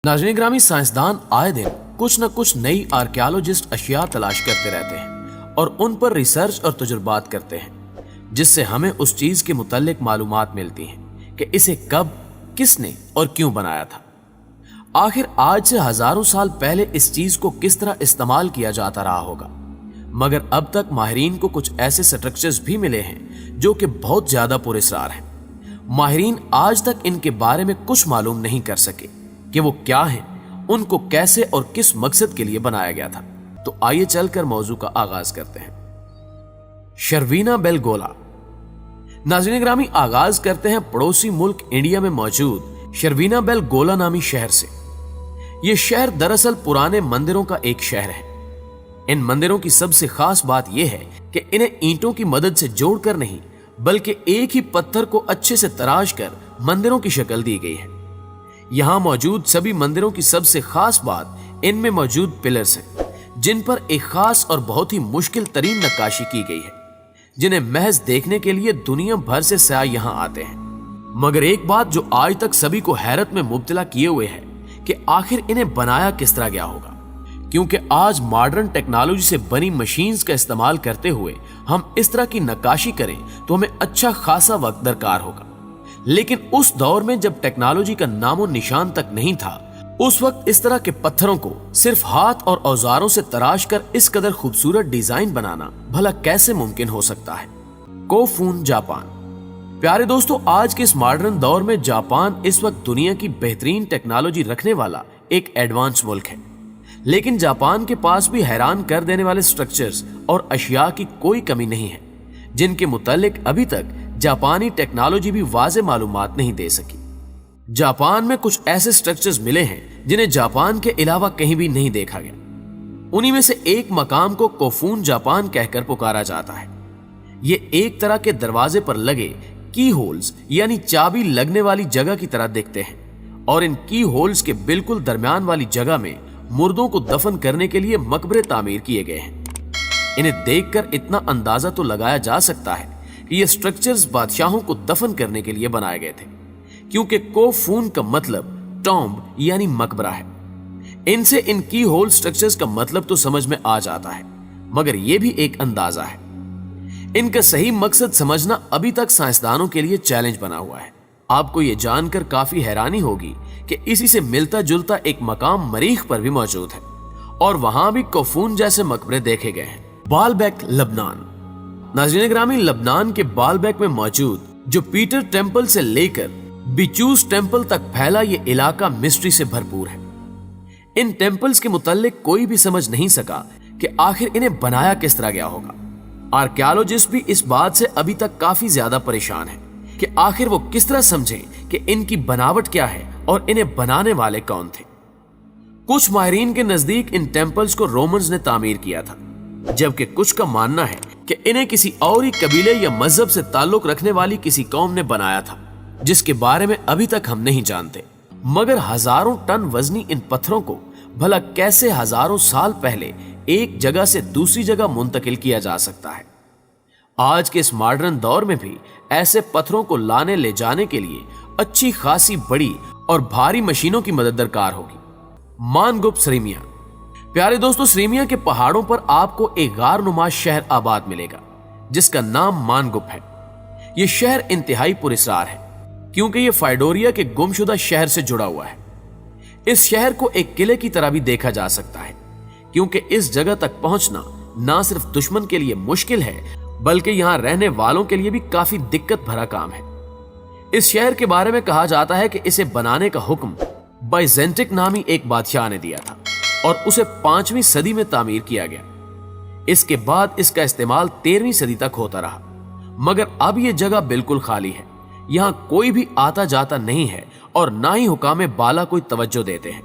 नाज़रीन ग्रामी, साइंसदान आए दिन कुछ न कुछ नई आर्कियोलॉजिस्ट अशिया तलाश करते रहते हैं और उन पर रिसर्च और तजुर्बात करते हैं, जिससे हमें उस चीज के मुताल्लिक मालूमात मिलती हैं कि इसे कब, किसने और क्यों बनाया था। आखिर आज से हजारों साल पहले इस चीज को किस तरह इस्तेमाल किया जाता रहा होगा। मगर अब तक माहिरीन को कुछ ऐसे स्ट्रक्चर्स भी मिले हैं जो कि बहुत ज्यादा पुरस्कार हैं। माहिरीन आज तक इनके बारे में कुछ मालूम नहीं कर सके कि वो क्या हैं, उनको कैसे और किस मकसद के लिए बनाया गया था। तो आइए चलकर मौजू का आगाज करते हैं। शर्वीना बेलगोला। नाज़रीन ग्रामी, आगाज करते हैं पड़ोसी मुल्क इंडिया में मौजूद शर्वीना बेलगोला नामी शहर से। यह शहर दरअसल पुराने मंदिरों का एक शहर है। इन मंदिरों की सबसे खास बात यह है कि इन्हें ईंटों की मदद से जोड़कर नहीं, बल्कि एक ही पत्थर को अच्छे से तराश कर मंदिरों की शक्ल दी गई है। यहां मौजूद सभी मंदिरों की सबसे खास बात इनमें मौजूद पिलर्स हैं, जिन पर एक खास और बहुत ही मुश्किल तरीन नक्काशी की गई है, जिन्हें महज देखने के लिए दुनिया भर से सयाह यहां आते हैं। मगर एक बात जो आज तक सभी को हैरत में मुब्तला किए हुए है कि आखिर इन्हें बनाया किस तरह गया होगा, क्योंकि आज मॉडर्न टेक्नोलॉजी से बनी मशीन्स का इस्तेमाल करते हुए हम इस तरह की नक्काशी करें तो हमें अच्छा खासा वक्त दरकार होगा। लेकिन उस दौर में जब टेक्नोलॉजी का नामो निशान तक नहीं था, उस वक्त इस तरह के पत्थरों को सिर्फ हाथ और औजारों से तराश कर इस कदर खूबसूरत डिजाइन बनाना भला कैसे मुमकिन हो सकता है। कोफून, जापान। प्यारे दोस्तों, आज के इस मॉडर्न दौर में जापान इस वक्त दुनिया की बेहतरीन टेक्नोलॉजी रखने वाला एक एडवांस मुल्क है। लेकिन जापान के पास भी हैरान कर देने वाले स्ट्रक्चर्स और अशिया की कोई कमी नहीं है, जिनके मुतालिक अभी तक जापानी टेक्नोलॉजी भी वाज़े मालूमात नहीं दे सकी। जापान में कुछ ऐसे स्ट्रक्चर्स मिले हैं जिन्हें जापान के अलावा कहीं भी नहीं देखा गया। उन्हीं में से एक मकाम को कोफून जापान कहकर पुकारा जाता है। ये एक तरह के दरवाजे पर लगे की होल्स यानी चाबी लगने वाली जगह की तरह दिखते हैं, और इन की होल्स के बिल्कुल दरमियान वाली जगह में मुर्दों को दफन करने के लिए मकबरे तामीर किए गए हैं। इन्हें देखकर इतना अंदाजा तो लगाया जा सकता है कि ये स्ट्रक्चर्स बादशाहों को दफन करने के लिए बनाए गए थे, क्योंकि कोफून का मतलब टॉम्ब यानी मकबरा है। इनसे इन की होल स्ट्रक्चर्स का मतलब तो समझ में आ जाता है, मगर यह भी एक अंदाजा है। इनका सही मकसद समझना अभी तक साइंसदानों के लिए चैलेंज बना हुआ है। आपको यह जानकर काफी हैरानी होगी कि इसी से मिलता जुलता एक मकाम मरीख पर भी मौजूद है, और वहां भी कोफून जैसे मकबरे देखे गए हैं। बालबेक, लबनान। नाज़रीन ग्रामी, लबनान के बालबेक में मौजूद जो पीटर टेम्पल से लेकर बिचूस टेम्पल तक फैला ये इलाका मिस्ट्री से भरपूर है। इन टेम्पल्स के मुताल्लिक कोई भी समझ नहीं सका कि आखिर इन्हें बनाया किस तरह गया होगा। आर्कियोलॉजिस्ट भी इस बात से अभी तक काफी ज्यादा परेशान है कि आखिर वो किस तरह समझें कि इनकी बनावट क्या है और इन्हें बनाने वाले कौन थे। कुछ माहिरीन के नजदीक इन टेम्पल्स को रोमन्स ने तामीर किया था, जबकि कुछ का मानना है कि इन्हें किसी और ही कबीले या मजहब से ताल्लुक रखने वाली किसी कौम ने बनाया था, जिसके बारे में अभी तक हम नहीं जानते। मगर हजारों टन वजनी इन पत्थरों को भला कैसे हजारों साल पहले एक जगह से दूसरी जगह मुंतकिल किया जा सकता है। आज के इस मॉडर्न दौर में भी ऐसे पत्थरों को लाने ले जाने के लिए अच्छी खासी बड़ी और भारी मशीनों की मदद दरकार होगी। मानगुप, सरीमिया। प्यारे दोस्तों, सरीमिया के पहाड़ों पर आपको एक गार नुमा शहर आबाद मिलेगा, जिसका नाम मानगुप है। यह शहर इंतहाई पुरस्कार है, क्योंकि यह फाइडोरिया के गुमशुदा शहर से जुड़ा हुआ है। इस शहर को एक किले की तरह भी देखा जा सकता है, क्योंकि इस जगह तक पहुंचना ना सिर्फ दुश्मन के लिए मुश्किल है, बल्कि यहां रहने वालों के लिए भी काफी दिक्कत भरा काम है। इस शहर के बारे में कहा जाता है कि इसे बनाने का हुक्म बाइजेंटिक नामी एक बादशाह ने दिया था, और उसे 5वीं सदी में तामीर किया गया। इसके बाद इसका इस्तेमाल 13वीं सदी तक होता रहा, मगर अब यह जगह बिल्कुल खाली है। यहां कोई भी आता जाता नहीं है, और ना ही हुकामे बाला कोई तवज्जो देते हैं।